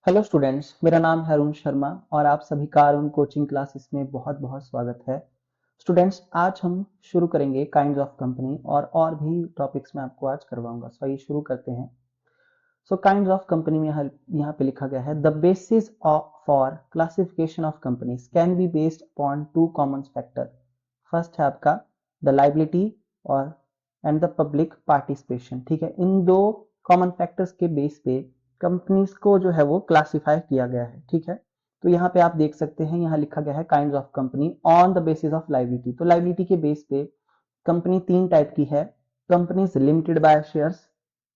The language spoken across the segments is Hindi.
हेलो स्टूडेंट्स, मेरा नाम है अरुण शर्मा और आप सभी का अरुण कोचिंग क्लासेस में बहुत बहुत स्वागत है। स्टूडेंट्स, आज हम शुरू करेंगे काइंड्स ऑफ कंपनी और भी टॉपिक्स मैं आपको आज करवाऊंगा। सो आइए शुरू करते हैं। सो काइंड्स ऑफ कंपनी में यहाँ पे लिखा गया है, the basis of for classification of companies can be based upon two common factor. First है आपका द लाइबिलिटी और एंड द पब्लिक पार्टिसिपेशन। ठीक है, इन दो कॉमन फैक्टर्स के बेस पे कंपनीज को जो है वो क्लासिफाई किया गया है। ठीक है, तो यहाँ पे आप देख सकते हैं, यहाँ लिखा गया है kinds of company on the basis of liability. तो लाइबिलिटी के बेस पे कंपनी तीन टाइप की है, companies limited by shares,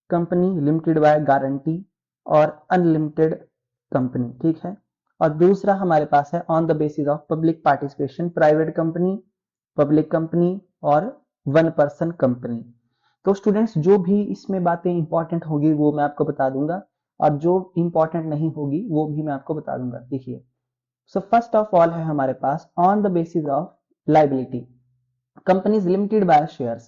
company limited by guarantee और अनलिमिटेड कंपनी। ठीक है, और दूसरा हमारे पास है on the basis of public participation, private company, public company और वन पर्सन कंपनी। तो स्टूडेंट्स, जो भी इसमें बातें इंपॉर्टेंट होगी वो मैं आपको बता दूंगा और जो इंपॉर्टेंट नहीं होगी वो भी मैं आपको बता दूंगा। देखिए, सो फर्स्ट ऑफ ऑल है हमारे pass on the basis of liability, companies limited by shares.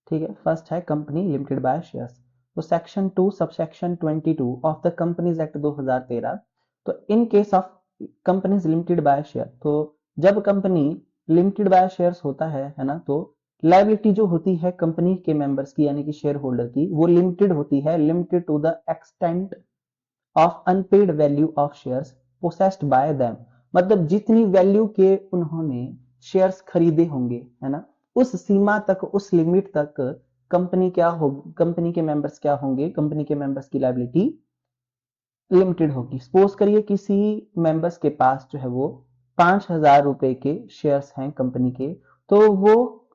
ठीक है, फर्स्ट है कंपनी लिमिटेड बाय शेयर्स। तो section 2 subsection 22 of the companies act 2013। तो in case of companies limited bye share, तो जब कंपनी लिमिटेड बाय शेयर्स होता है ना, तो लाइबिलिटी जो होती है कंपनी के मेंबर्स की यानी कि शेयर होल्डर की, वो लिमिटेड होती है, limited to the extent of unpaid value of shares possessed by them. मतलब जितनी वैल्यू के उन्होंने शेयर्स खरीदे होंगे, है ना, उस सीमा तक, उस लिमिट तक कंपनी क्या हो, कंपनी के मेंबर्स क्या होंगे, कंपनी के मेंबर्स की लायबिलिटी लिमिटेड होगी। सपोज करिए किसी मेंबर्स के पास जो है वो 5,000 रुपए के शेयर्स हैं कंपनी के, तो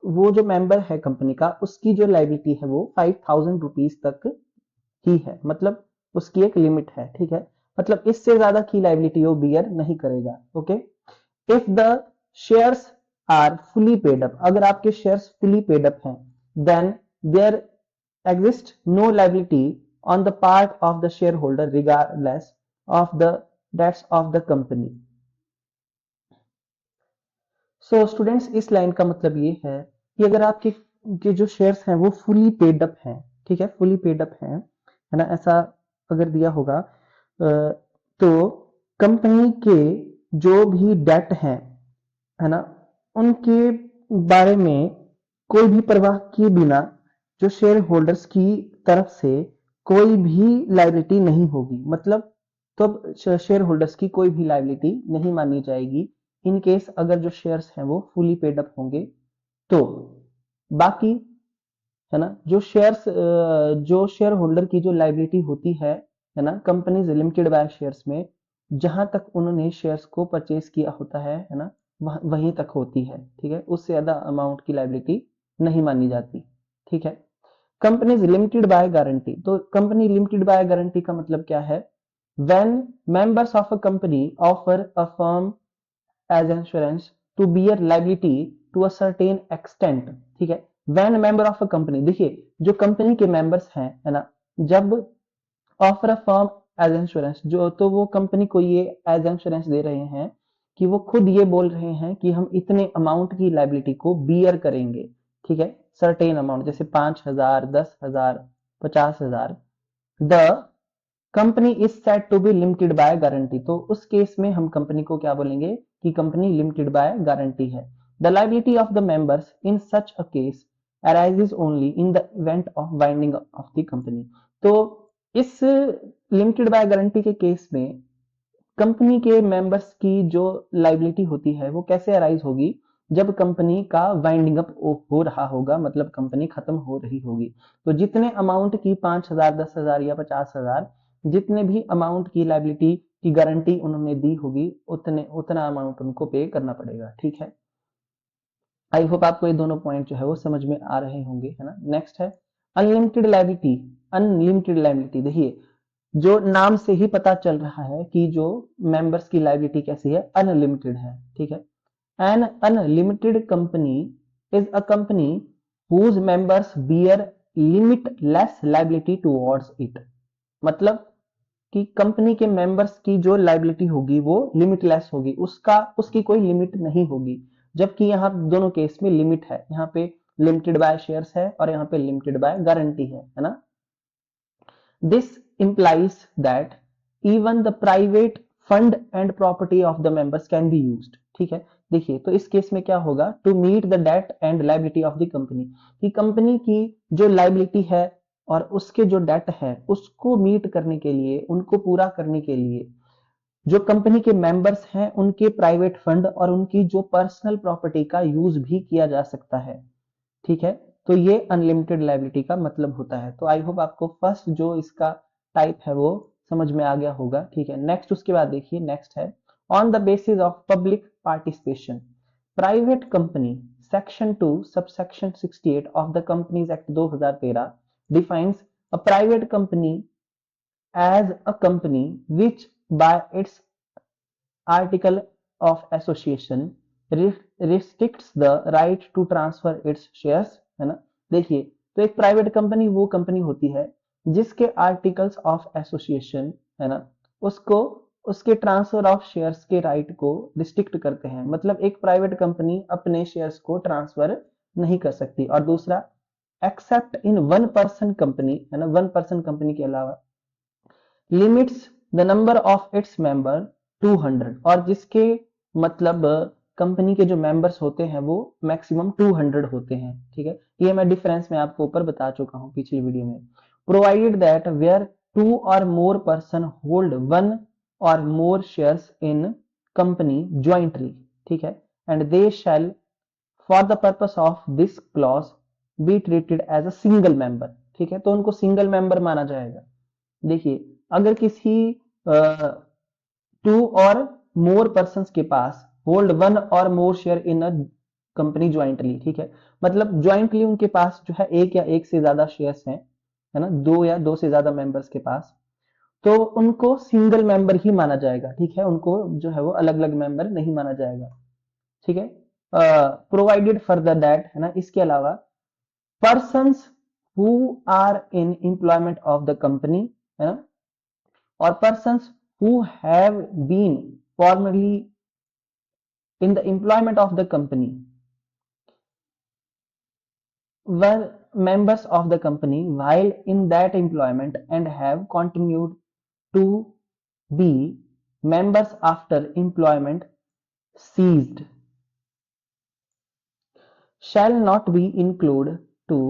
वो जो मेंबर है कंपनी का, उसकी जो लायबिलिटी है वो 5,000 रुपीज तक ही है। मतलब उसकी एक लिमिट है। ठीक है, मतलब इससे ज्यादा की लायबिलिटी वो बियर नहीं करेगा। Okay, if the shares are fully paid up, अगर आपके शेयर्स फुली पेड अप हैं, then there exist no liability on the part of the share holder regardless of the debts of the company. So students, इस लाइन का मतलब ये है कि अगर आपके के जो शेयर्स हैं वो फुली पेड अप हैं, ठीक है, फुली पेड अप हैं, है ना, ऐसा अगर दिया होगा, तो कंपनी के जो भी डेट हैं, है ना, उनके बारे में कोई भी परवाह किए बिना जो शेयर होल्डर्स की तरफ से कोई भी लायबिलिटी नहीं होगी। मतलब तब शेयर होल्डर्स की कोई भी लायबिलिटी नहीं मानी जाएगी इन केस अगर जो शेयर्स हैं वो फुली पेड अप होंगे। तो बाकी, है ना, जो शेयर होल्डर की जो लायबिलिटी होती है ना, कंपनीज लिमिटेड बाय शेयर्स में, जहां तक उन्होंने शेयर्स को परचेज किया होता है ना, वहीं तक होती है। ठीक है, उससे ज्यादा अमाउंट की लायबिलिटी नहीं मानी जाती। ठीक है, कंपनीज लिमिटेड बाय गारंटी, तो कंपनी लिमिटेड बाय गारंटी का मतलब क्या है, when members of a company offer a firm as insurance to bear liability to a certain extent. ठीक है, when member of a company, देखिए जो कंपनी के मेंबर्स हैं, है ना, जब offer a firm as insurance, जो तो वो कंपनी को ये एज इंश्योरेंस दे रहे हैं कि वो खुद ये बोल रहे हैं कि हम इतने अमाउंट की लाइबिलिटी को बियर करेंगे। ठीक है, सर्टेन अमाउंट, जैसे 5,000, 10,000, 50,000, the company is set to be limited by guarantee. तो उस केस में हम कंपनी को क्या बोलेंगे कि कंपनी लिमिटेड बाय गारंटी है। The liability of the members in such a case arises only in the event of winding of the company। तो इस लिमिटेड बाय गारंटी के केस में कंपनी के मेंबर्स की जो लाइबिलिटी होती है वो कैसे अराइज होगी, जब कंपनी का वाइंडिंग अप हो रहा होगा, मतलब कंपनी खत्म हो रही होगी। तो जितने अमाउंट की 5,000, 10,000 या 50,000, जितने भी अमाउंट की लाइबिलिटी की गारंटी उन्होंने दी होगी, उतना अमाउंट उनको पे करना पड़ेगा। ठीक है, आई होप आपको ये दोनों पॉइंट जो है वो समझ में आ रहे होंगे, है ना। नेक्स्ट है अनलिमिटेड लाइबिलिटी। अनलिमिटेड लाइबिलिटी, देखिए जो नाम से ही पता चल रहा है कि जो मेंबर्स की लाइबिलिटी कैसी है, अनलिमिटेड है। ठीक है, an unlimited company is a company whose members bear limitless liability towards it. मतलब कि कंपनी के मेंबर्स की जो लाइबिलिटी होगी वो लिमिटलेस होगी, उसकी कोई लिमिट नहीं होगी। जबकि यहाँ दोनों केस में लिमिट है, यहाँ पे लिमिटेड बाय शेयर्स है और यहाँ पे लिमिटेड बाय गारंटी है ना। This implies that even the private fund and property of the members can be used. ठीक है, देखिए तो इस केस में क्या होगा, to meet the debt and liability of the company, कि कंपनी की जो लायबिलिटी है और उसके जो डेट है उसको मीट करने के लिए, उनको पूरा करने के लिए जो कंपनी के मेंबर्स हैं उनके प्राइवेट फंड और उनकी जो पर्सनल प्रॉपर्टी का यूज भी किया जा सकता है। ठीक है, तो ये अनलिमिटेड लायबिलिटी का मतलब होता है। तो आई होप आपको फर्स्ट जो इसका टाइप है वो समझ में आ गया होगा। ठीक है, नेक्स्ट उसके बाद देखिए, नेक्स्ट है on the basis of public participation private company, section 2 subsection 68 of the companies act 2013 defines a private company as a company which by its article of association restricts the right to transfer its shares, है ना। देखिए तो एक प्राइवेट कंपनी वो कंपनी होती है जिसके आर्टिकल्स ऑफ एसोसिएशन, है ना, उसको उसके ट्रांसफर ऑफ शेयर्स के राइट को रिस्ट्रिक्ट करते हैं। मतलब एक प्राइवेट कंपनी अपने शेयर्स को ट्रांसफर नहीं कर सकती। और दूसरा, accept in one person company, है ना, वन पर्सन कंपनी के अलावा limits the number of its member 200, और जिसके मतलब कंपनी के जो मेंबर्स होते हैं वो मैक्सिमम 200 होते हैं। ठीक है, ये मैं डिफरेंस में आपको ऊपर बता चुका हूं पिछली वीडियो में। प्रोवाइडेड दैट वेयर 2 और मोर पर्सन होल्ड 1 और more shares in company jointly, ठीक है, and they shall for the purpose of this clause be treated as a single member. ठीक है, तो उनको सिंगल मेंबर माना जाएगा। देखिए अगर किसी 2 और मोर पर्सन के पास होल्ड 1 और मोर share in a company jointly, ठीक है, मतलब ज्वाइंटली उनके पास जो है एक या एक से ज्यादा शेयर्स हैं, है ना, 2 या 2 से ज्यादा मेंबर्स के पास, तो उनको सिंगल मेंबर ही माना जाएगा। ठीक है, उनको जो है वो अलग अलग मेंबर नहीं माना जाएगा। ठीक है, प्रोवाइडेड फर्दर दैट, है ना, इसके अलावा persons who are in employment of the company, है ना, or persons who have been formerly in the employment of the company were members of the company while in that employment and have continued to be members after employment ceased shall not be included to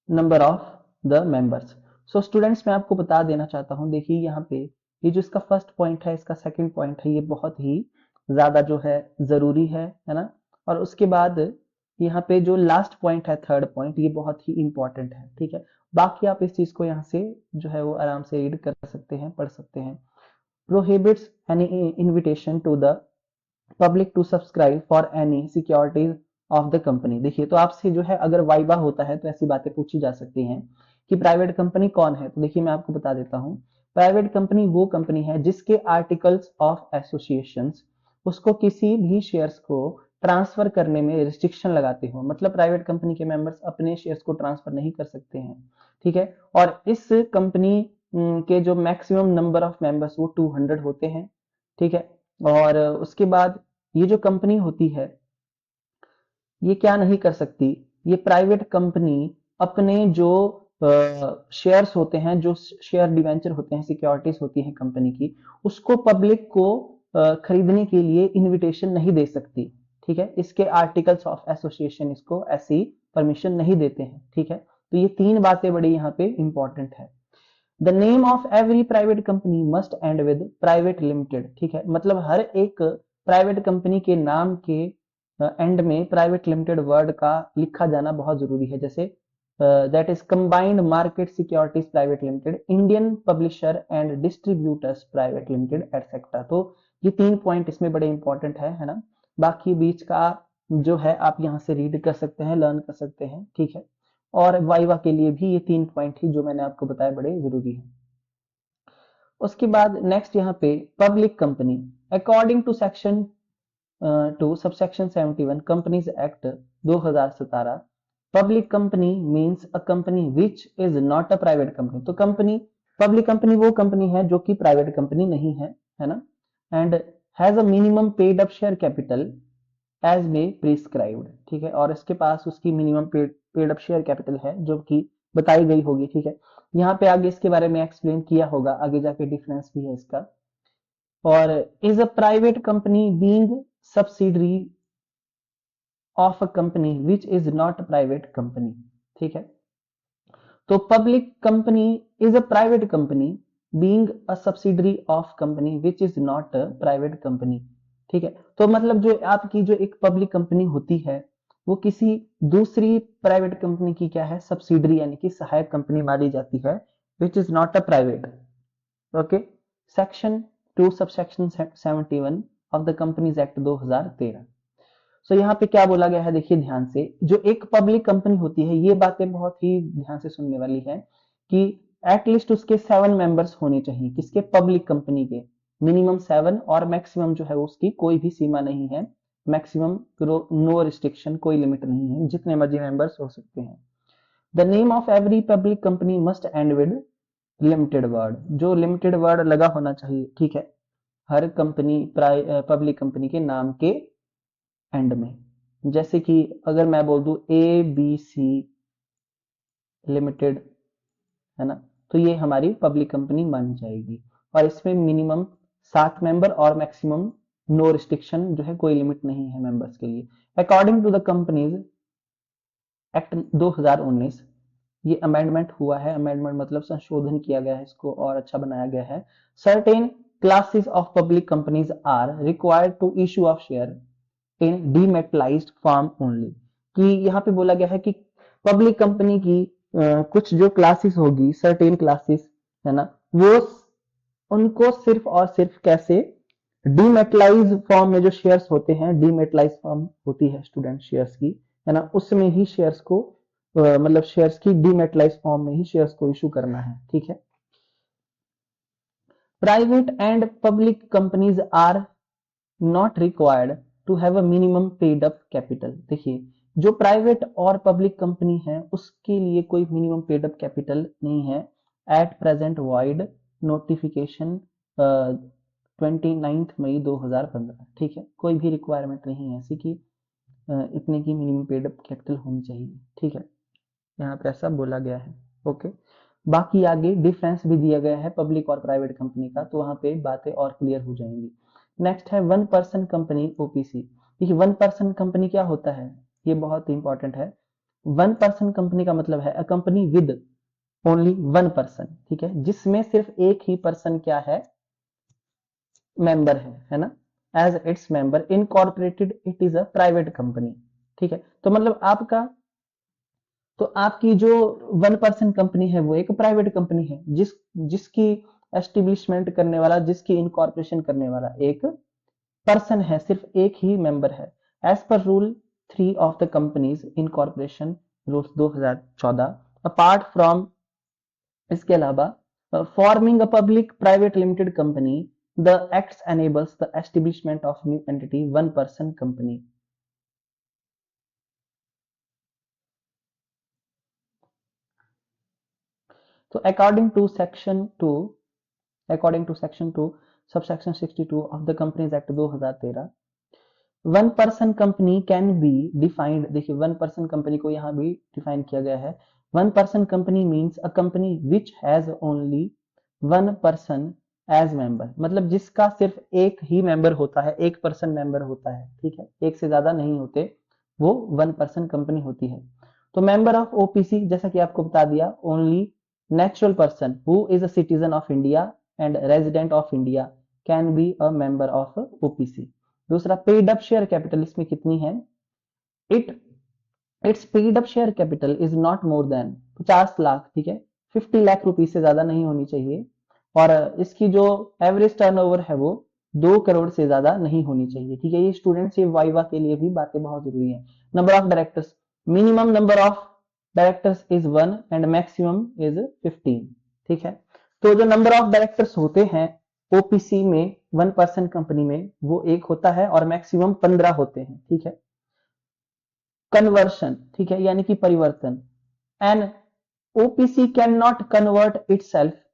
number of the members. So students मैं आपको बता देना चाहता हूं, देखिए यहाँ पे ये जो इसका फर्स्ट पॉइंट है, इसका सेकंड पॉइंट है, ये बहुत ही ज्यादा जो है जरूरी है ना। और उसके बाद यहाँ पे जो लास्ट पॉइंट है, थर्ड पॉइंट, ये बहुत ही इंपॉर्टेंट है। ठीक है, बाकी आप इस चीज को यहाँ से जो है वो आराम से रीड कर सकते हैं, पढ़ सकते हैं। Prohibits any invitation to the public to subscribe for any securities of the company. देखिए तो आपसे जो है अगर वाइवा होता है तो ऐसी बातें पूछी जा सकती हैं कि प्राइवेट कंपनी कौन है। तो देखिए मैं आपको बता देता हूं, प्राइवेट कंपनी वो कंपनी है जिसके आर्टिकल्स ऑफ एसोसिएशन उसको किसी भी शेयर्स को ट्रांसफर करने में रिस्ट्रिक्शन लगाते हो। मतलब प्राइवेट कंपनी के मेंबर्स अपने शेयर्स को ट्रांसफर नहीं कर सकते हैं। ठीक है, और इस कंपनी के जो मैक्सिमम नंबर ऑफ मेंबर्स वो 200 होते हैं। ठीक है, और उसके बाद ये जो कंपनी होती है ये क्या नहीं कर सकती, ये प्राइवेट कंपनी अपने जो शेयर्स होते हैं, जो शेयर डिवेंचर होते हैं, सिक्योरिटीज होती हैं कंपनी की, उसको पब्लिक को खरीदने के लिए इनविटेशन नहीं दे सकती। ठीक है, इसके आर्टिकल्स ऑफ एसोसिएशन इसको ऐसी परमिशन नहीं देते हैं। ठीक है, तो ये तीन बातें बड़ी यहाँ पे इंपॉर्टेंट है। The name of every private company must and with private limited. ठीक है, मतलब हर एक प्राइवेट कंपनी के नाम के एंड में प्राइवेट लिमिटेड वर्ड का लिखा जाना बहुत जरूरी है। जैसे that is combined market securities private limited, Indian publisher and distributors private limited etcetera. तो ये तीन पॉइंट इसमें बड़े इंपॉर्टेंट है ना। बाकी बीच का जो है आप यहाँ से रीड कर सकते हैं, लर्न कर सकते हैं। ठीक है, और वाइवा के लिए भी ये तीन पॉइंट ही जो मैंने आपको बताया बड़े जरूरी है। उसके बाद नेक्स्ट यहाँ पे public company, according to section 2 subsection 71 companies act 2017, public company means a company which is not a private company. तो कंपनी, पब्लिक कंपनी वो कंपनी है जो कि प्राइवेट कंपनी नहीं है ना, and has a minimum paid up share capital as may prescribed. ठीक है, और इसके पास उसकी minimum paid up share capital है जो कि बताई गई होगी। ठीक है, यहाँ पे आगे इसके बारे में एक्सप्लेन किया होगा, आगे जाके डिफरेंस भी है इसका। और is a private company being subsidiary of a company which is not private company. ठीक है, तो public company is a private company being a subsidiary of company which is not a private company. ठीक है, तो मतलब जो आपकी जो एक पब्लिक कंपनी होती है वो किसी दूसरी प्राइवेट कंपनी की क्या है, सब्सिडरी यानी कि सहायक कंपनी मानी जाती है, विच is not a private. Okay, section 2 subsection 71 of the companies act 2013। सो यहाँ पे क्या बोला गया है, देखिए ध्यान से, जो एक पब्लिक कंपनी होती है, ये बातें बहुत ही ध्यान से सुनने वाली है कि एटलीस्ट उसके 7 मेंबर्स होने चाहिए, किसके, पब्लिक कंपनी के, मिनिमम 7, और मैक्सिमम जो है उसकी कोई भी सीमा नहीं है, मैक्सिमम नो रिस्ट्रिक्शन, कोई लिमिट नहीं है, जितने मर्जी मेंबर्स हो सकते हैं। The name of every public company must and with limited word, जो लिमिटेड वर्ड लगा होना चाहिए। ठीक है, हर कंपनी पब्लिक कंपनी के नाम के एंड में, जैसे कि अगर मैं बोल दूं ए बी सी लिमिटेड, है ना, तो ये हमारी पब्लिक कंपनी मानी जाएगी, और इसमें मिनिमम 7 मेंबर और मैक्सिमम नो रिस्ट्रिक्शन, जो है कोई लिमिट नहीं है मेंबर्स के लिए। According to the companies act 2019, ये अमेंडमेंट हुआ है, अमेंडमेंट मतलब संशोधन किया गया है, इसको और अच्छा बनाया गया है। Certain classes of public companies are required to issue of share in dematerialised form only, कि यहाँ पे बोला गया है कि पब्लिक कंपनी की कुछ जो क्लासेस होगी, सर्टेन क्लासेस, है ना, वो उनको सिर्फ और सिर्फ कैसे, डीमेटलाइज फॉर्म में जो शेयर्स होते हैं, डीमेटलाइज फॉर्म होती है स्टूडेंट शेयर्स की, है ना, उसमें ही शेयर्स को मतलब शेयर्स की डीमेटलाइज फॉर्म में ही शेयर्स को इशू करना है। ठीक है, private and public companies are not required to have a minimum paid up capital. देखिए, जो प्राइवेट और पब्लिक कंपनी है उसके लिए कोई मिनिमम पेड अप कैपिटल नहीं है। एट प्रेजेंट वाइड नोटिफिकेशन 29 मई 2015। ठीक है, कोई भी रिक्वायरमेंट नहीं है ऐसी कि इतने की मिनिमम पेड अप कैपिटल होनी चाहिए। ठीक है, यहाँ पे ऐसा बोला गया है। ओके, बाकी आगे डिफरेंस भी दिया गया है पब्लिक और प्राइवेट कंपनी का, तो वहां पे बातें और क्लियर हो जाएंगी। नेक्स्ट है वन पर्सन कंपनी ओपीसी। देखिए, वन पर्सन कंपनी क्या होता है, ये बहुत इंपॉर्टेंट है। वन पर्सन कंपनी का मतलब है a company with only one person. ठीक है, जिसमें सिर्फ एक ही पर्सन क्या है, मेंबर है ना, as its member incorporated it is a private company. ठीक है, तो मतलब तो आपकी जो वन पर्सन कंपनी है वो एक प्राइवेट कंपनी है, जिसकी एस्टेब्लिशमेंट करने वाला, जिसकी इनकॉर्पोरेशन करने वाला एक पर्सन है, सिर्फ एक ही मेंबर है, as per rule 3 of the companies incorporation rules 2014। Apart from, इसके अलावा, forming a public private limited company, the acts enables the establishment of new entity one person company. तो according to section 2 subsection 62 of the companies act 2013, one person company can be defined. देखिए, वन पर्सन कंपनी को यहाँ भी डिफाइन किया गया है। One person company means a company which has only one person as member, मतलब जिसका सिर्फ एक ही मेंबर होता है, एक पर्सन मेंबर होता है। ठीक है, एक से ज्यादा नहीं होते, वो वन पर्सन कंपनी होती है। तो मेंबर ऑफ ओपीसी, जैसा कि आपको बता दिया, only natural person who is a citizen of India and resident of India can be a member of OPC. दूसरा, पेड अप शेयर कैपिटल, इसमें कितनी है, it it's paid up share capital is not more than 50 lakh. ठीक है, 50 लाख रुपीज से ज्यादा नहीं होनी चाहिए, और इसकी जो एवरेज टर्नओवर है वो 2 करोड़ से ज्यादा नहीं होनी चाहिए। ठीक है, ये स्टूडेंट्स, ये वाइवा के लिए भी बातें बहुत जरूरी है। Number of directors, minimum number of directors is 1 and maximum is 15। ठीक है, तो जो नंबर ऑफ डायरेक्टर्स होते हैं ओपीसी में, वन पर्सन कंपनी में, वो एक होता है और मैक्सिमम 15 होते हैं। ठीक है, कन्वर्शन, ठीक है, यानी कि परिवर्तन, an OPC can not convert itself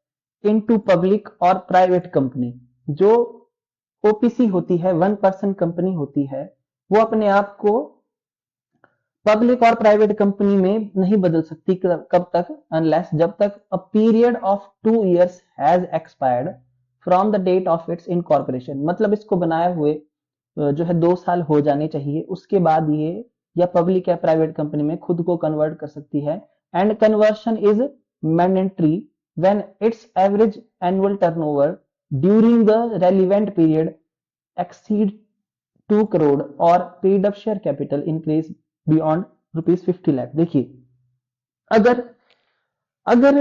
into public और प्राइवेट कंपनी। जो ओपीसी होती है, वन पर्सन कंपनी होती है, वो अपने आप को पब्लिक और प्राइवेट कंपनी में नहीं बदल सकती कब तक, अनलेस जब तक a period of 2 years has expired from the date of its incorporation. मतलब इसको बनाए हुए जो है 2 साल हो जाने चाहिए, उसके बाद ये या पब्लिक या प्राइवेट कंपनी में खुद को कन्वर्ट कर सकती है। And conversion is mandatory when it's average annual turnover during the relevant period exceed 2 crore और paid up share capital increase beyond ₹50 lakh. देखिए, अगर अगर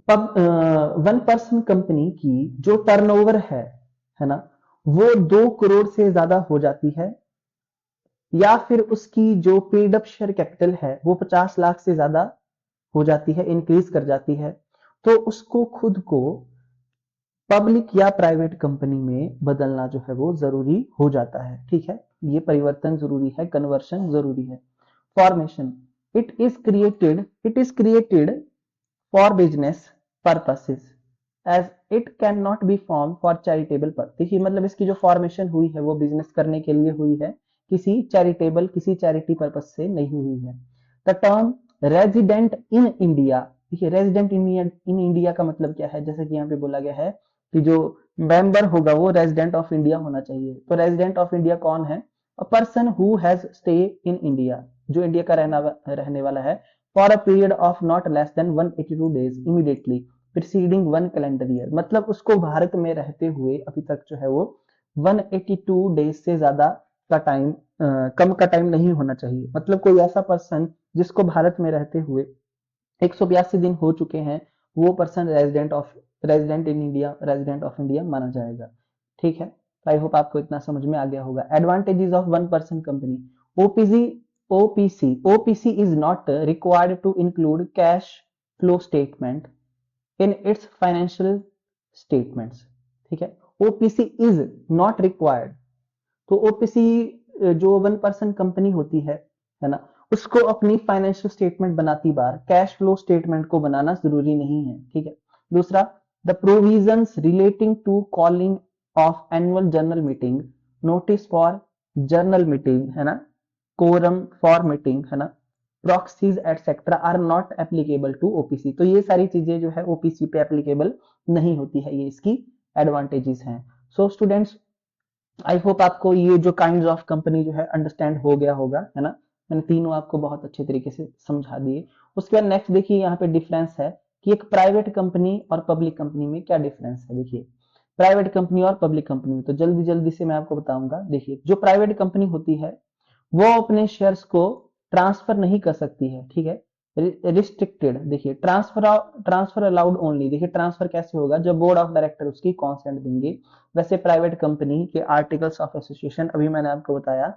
वन पर्सन कंपनी की जो टर्नओवर है ना, वो 2 करोड़ से ज्यादा हो जाती है, या फिर उसकी जो पेड अप शेयर कैपिटल है वो 50 लाख से ज्यादा हो जाती है, इंक्रीज कर जाती है, तो उसको खुद को पब्लिक या प्राइवेट कंपनी में बदलना जो है वो जरूरी हो जाता है। ठीक है, ये परिवर्तन जरूरी है, कन्वर्शन जरूरी है। Formation, it is created for business purposes as it can not be form for charitable purpose. देखिए, मतलब इसकी जो फॉर्मेशन हुई है वो बिजनेस करने के लिए हुई है, किसी चैरिटी पर्पस से नहीं हुई है। The term resident in India, देखिए रेजिडेंट इन इंडिया का मतलब क्या है, जैसे कि यहाँ पे बोला गया है कि जो मेंबर होगा वो रेजिडेंट ऑफ इंडिया होना चाहिए। तो रेजिडेंट ऑफ इंडिया कौन है? A person who has stay in India, जो इंडिया का रहने वाला है, for a period of not less than 182 days immediately preceding 1 calendar year. मतलब उसको भारत में रहते हुए अभी तक जो है वो 182 डेज से ज्यादा का टाइम, कम का टाइम नहीं होना चाहिए। मतलब कोई ऐसा पर्सन जिसको भारत में रहते हुए 182 दिन हो चुके हैं, वो पर्सन रेजिडेंट ऑफ इंडिया माना जाएगा। ठीक है, आई होप आपको इतना समझ में आ गया होगा। Advantages of one person company. OPC OPC is not required to include cash flow statement in its financial statements. ठीक है, ओपीसी इज नॉट रिक्वायर्ड। तो ओपीसी जो वन पर्सन कंपनी होती है ना, उसको अपनी फाइनेंशियल स्टेटमेंट बनाती बार कैश फ्लो स्टेटमेंट को बनाना जरूरी नहीं है। ठीक है। दूसरा, the provisions relating to calling of annual general meeting, notice for general meeting, है ना, कोरम फॉर मीटिंग, है ना, proxies etcetera are not applicable to OPC. तो ये सारी चीजें जो है ओपीसी पे एप्लीकेबल नहीं होती है, ये इसकी एडवांटेजेस हैं। सो स्टूडेंट्स, आई होप आपको ये जो काइंड ऑफ कंपनी जो है अंडरस्टैंड हो गया होगा, है ना। मैंने तीनों आपको बहुत अच्छे तरीके से समझा दिए। उसके बाद नेक्स्ट देखिए, यहाँ पे डिफरेंस है कि एक प्राइवेट कंपनी और पब्लिक कंपनी में क्या डिफरेंस है। देखिए, प्राइवेट कंपनी और पब्लिक कंपनी में तो जल्दी जल्दी से मैं आपको बताऊंगा। देखिए, जो प्राइवेट कंपनी होती है वो अपने शेयर्स को ट्रांसफर नहीं कर सकती है। ठीक है, रिस्ट्रिक्टेड। देखिए, ट्रांसफर अलाउड ओनली। देखिए, ट्रांसफर कैसे होगा, जब बोर्ड ऑफ डायरेक्टर उसकी कॉन्सेंट देंगे। वैसे प्राइवेट कंपनी के आर्टिकल्स ऑफ एसोसिएशन, अभी मैंने आपको बताया,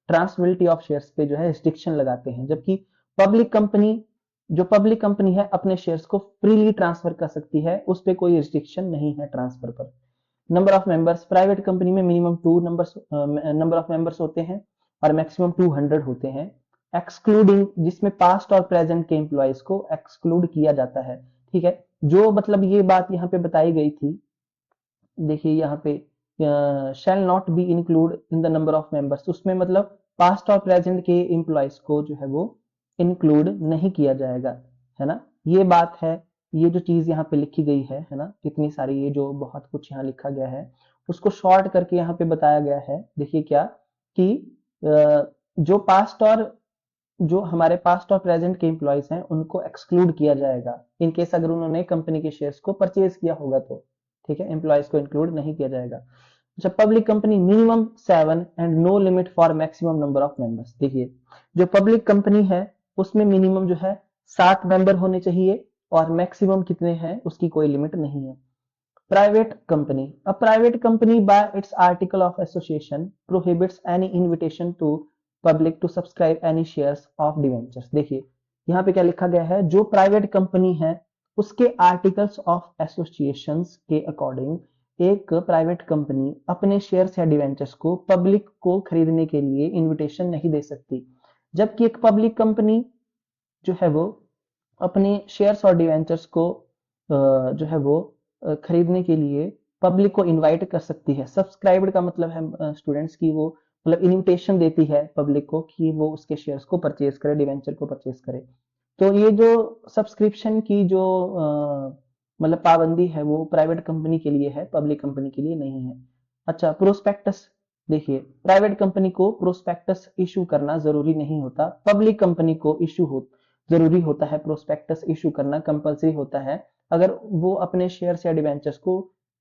ट्रांसमिलिटी ऑफ शेयर्स पे जो है रिस्ट्रिक्शन लगाते हैं, जबकि पब्लिक कंपनी, जो पब्लिक कंपनी है, अपने शेयर्स को फ्रीली ट्रांसफर कर सकती है, उस पर कोई रिस्ट्रिक्शन नहीं है ट्रांसफर पर। Number of members, private company में मिनिमम 2 नंबर ऑफ मेंबर्स होते हैं और मैक्सिमम 200 होते हैं, एक्सक्लूडिंग, जिसमें पास्ट और प्रेजेंट के एम्प्लॉयज को एक्सक्लूड किया जाता है। ठीक है, जो मतलब ये बात यहाँ पे बताई गई थी, देखिए यहाँ पे shall not be include in the number of members, उसमें मतलब पास्ट और प्रेजेंट के एम्प्लॉयज को जो है वो इंक्लूड नहीं किया जाएगा, है ना। ये बात है, ये जो चीज यहाँ पे लिखी गई है ना, इतनी सारी ये जो बहुत कुछ यहाँ लिखा गया है, उसको शॉर्ट करके यहाँ पे बताया गया है। देखिए क्या कि जो पास्ट और जो हमारे पास्ट और प्रेजेंट के एम्प्लॉयज हैं उनको एक्सक्लूड किया जाएगा, इन केस अगर उन्होंने कंपनी के शेयर्स को परचेज किया होगा तो। ठीक है, एम्प्लॉयज को इंक्लूड नहीं किया जाएगा। अच्छा, public company, minimum 7 and no limit for maximum number of members. देखिए, जो पब्लिक कंपनी है उसमें मिनिमम जो है 7 मेंबर होने चाहिए और मैक्सिमम कितने हैं उसकी कोई लिमिट नहीं है। Private company, a private company by its article of association prohibits any invitation to public to subscribe any shares of debentures. देखिए, यहाँ पे क्या लिखा गया है, जो प्राइवेट कंपनी है उसके आर्टिकल्स ऑफ एसोसिएशन के अकॉर्डिंग एक प्राइवेट कंपनी अपने शेयर्स या डिवेंचर्स को पब्लिक को खरीदने के लिए इन्विटेशन नहीं दे सकती, जबकि एक पब्लिक कंपनी जो है वो अपने शेयर्स और डिवेंचर्स को जो है वो खरीदने के लिए पब्लिक को इनवाइट कर सकती है। सब्सक्राइब्ड का मतलब है स्टूडेंट्स की वो मतलब इन्विटेशन देती है पब्लिक को कि वो उसके शेयर्स को परचेज करे, डिवेंचर को परचेज करे। तो ये जो सब्सक्रिप्शन की जो मतलब पाबंदी है वो प्राइवेट कंपनी के लिए है, पब्लिक कंपनी के लिए नहीं है। अच्छा, प्रोस्पेक्टस देखिए, प्राइवेट कंपनी को प्रोस्पेक्टस इशू करना जरूरी नहीं होता, पब्लिक कंपनी को जरूरी होता है, प्रोस्पेक्टस इशू करना कंपलसरी होता है। अगर वो अपने शेयर्स या डिवेंचर्स को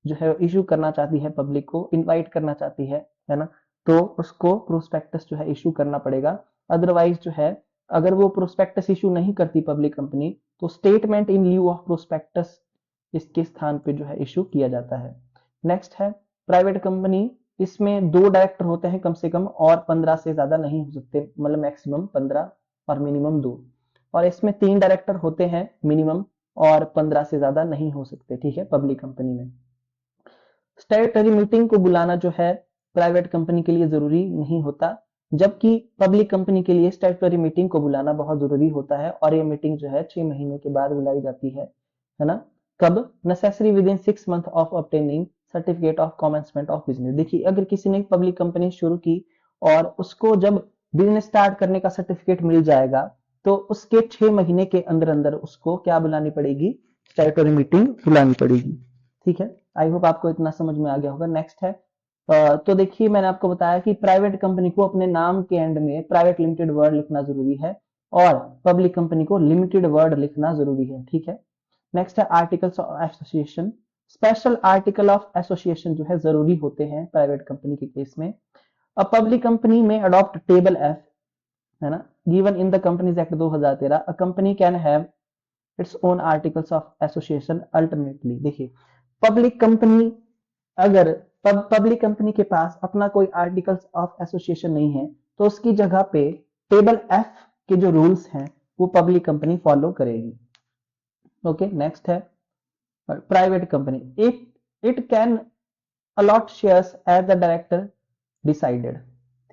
जो है इशू करना चाहती है, पब्लिक को इनवाइट करना चाहती है ना, तो उसको प्रोस्पेक्टस जो है इशू करना पड़ेगा। अदरवाइज जो है, अगर वो प्रोस्पेक्टस इशू नहीं करती पब्लिक कंपनी, तो statement in lieu of prospectus इसके स्थान पे जो है इशू किया जाता है। नेक्स्ट है प्राइवेट कंपनी, इसमें 2 डायरेक्टर होते हैं कम से कम, और 15 से ज्यादा नहीं हो सकते, मतलब मैक्सिमम 15 और मिनिमम 2। और इसमें 3 डायरेक्टर होते हैं मिनिमम, और 15 से ज्यादा नहीं हो सकते, ठीक है, पब्लिक कंपनी में। स्टैट्यूटरी मीटिंग को बुलाना जो है प्राइवेट कंपनी के लिए जरूरी नहीं होता, जबकि पब्लिक कंपनी के लिए स्टैट्यूटरी मीटिंग को बुलाना बहुत जरूरी होता है, और ये मीटिंग जो है 6 महीने के बाद बुलाई जाती है ना। कब? Necessary with in 6 month of obtaining certificate of commencement of business. देखिए, अगर किसी ने पब्लिक कंपनी शुरू की और उसको जब बिजनेस स्टार्ट करने का सर्टिफिकेट मिल जाएगा, तो उसके 6 महीने के अंदर अंदर उसको क्या बुलानी पड़ेगी? स्टैट्यूटरी मीटिंग बुलानी पड़ेगी, ठीक है। आई होप आपको इतना समझ में आ गया होगा। नेक्स्ट है, तो देखिए, मैंने आपको बताया कि प्राइवेट कंपनी को अपने नाम के एंड में प्राइवेट लिमिटेड वर्ड लिखना जरूरी है, और पब्लिक कंपनी को लिमिटेड वर्ड लिखना जरूरी है, ठीक है। नेक्स्ट है articles of association. Special article of association जो है जरूरी होते हैं प्राइवेट कंपनी के केस में। अब पब्लिक कंपनी में अडॉप्ट टेबल एफ, है ना, given in the companies act 2013, a company can have its own articles of association alternately. देखिए, पब्लिक कंपनी, अगर पब्लिक कंपनी के पास अपना कोई आर्टिकल्स ऑफ एसोसिएशन नहीं है, तो उसकी जगह पे टेबल एफ के जो रूल्स हैं वो पब्लिक कंपनी फॉलो करेगी। ओके, नेक्स्ट है private company, it can allot shares as the director decided,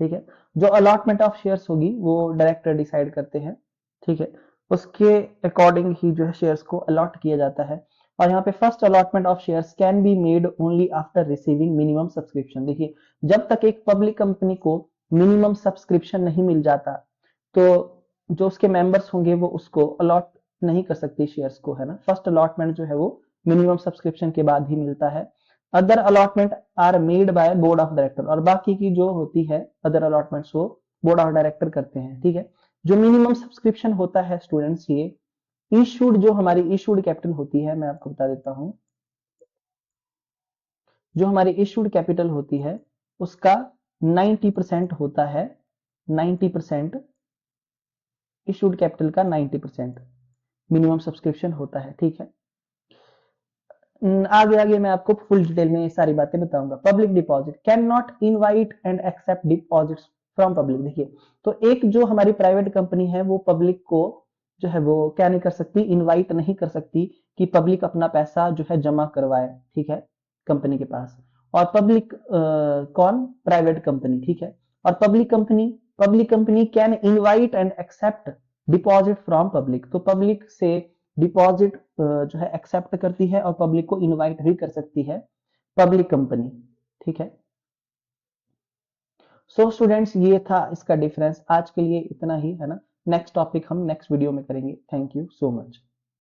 ठीक है। जो अलॉटमेंट ऑफ शेयर्स होगी वो डायरेक्टर डिसाइड करते हैं, ठीक है, उसके अकॉर्डिंग ही जो है शेयर्स को अलॉट किया जाता है। और यहाँ पे first allotment of shares can be made only after receiving minimum subscription. देखिए, जब तक एक पब्लिक कंपनी को मिनिमम सब्सक्रिप्शन नहीं मिल जाता, तो जो उसके मेंबर्स होंगे वो उसको अलॉट नहीं कर सकती शेयर्स को, है ना। फर्स्ट अलॉटमेंट जो है वो मिनिमम सब्सक्रिप्शन के बाद ही मिलता है। Other allotment are made by board of director, और बाकी की जो होती है अदर अलॉटमेंट्स वो बोर्ड ऑफ डायरेक्टर करते हैं, ठीक है। जो मिनिमम सब्सक्रिप्शन होता है स्टूडेंट्स, ये इशूड, जो हमारी इशूड कैपिटल होती है, मैं आपको बता देता हूं, जो हमारी इशूड कैपिटल होती है उसका 90% होता है, 90% इशूड कैपिटल का 90% मिनिमम सब्सक्रिप्शन होता है, ठीक है। आगे आगे मैं आपको फुल डिटेल में ये सारी बातें बताऊंगा। Public deposit can not invite and accept deposits from public. देखिए, तो एक जो हमारी प्राइवेट कंपनी है वो पब्लिक को जो है वो क्या नहीं कर सकती, इनवाइट नहीं कर सकती कि पब्लिक अपना पैसा जो है जमा करवाए, ठीक है, कंपनी के पास। और पब्लिक कौन? प्राइवेट कंपनी, ठीक है। और public company can invite and accept deposit from public. तो पब्लिक से डिपॉजिट जो है एक्सेप्ट करती है और पब्लिक को इनवाइट भी कर सकती है पब्लिक कंपनी, ठीक है। सो स्टूडेंट्स, ये था इसका डिफरेंस। आज के लिए इतना ही, है ना। नेक्स्ट टॉपिक हम नेक्स्ट वीडियो में करेंगे। Thank you so much.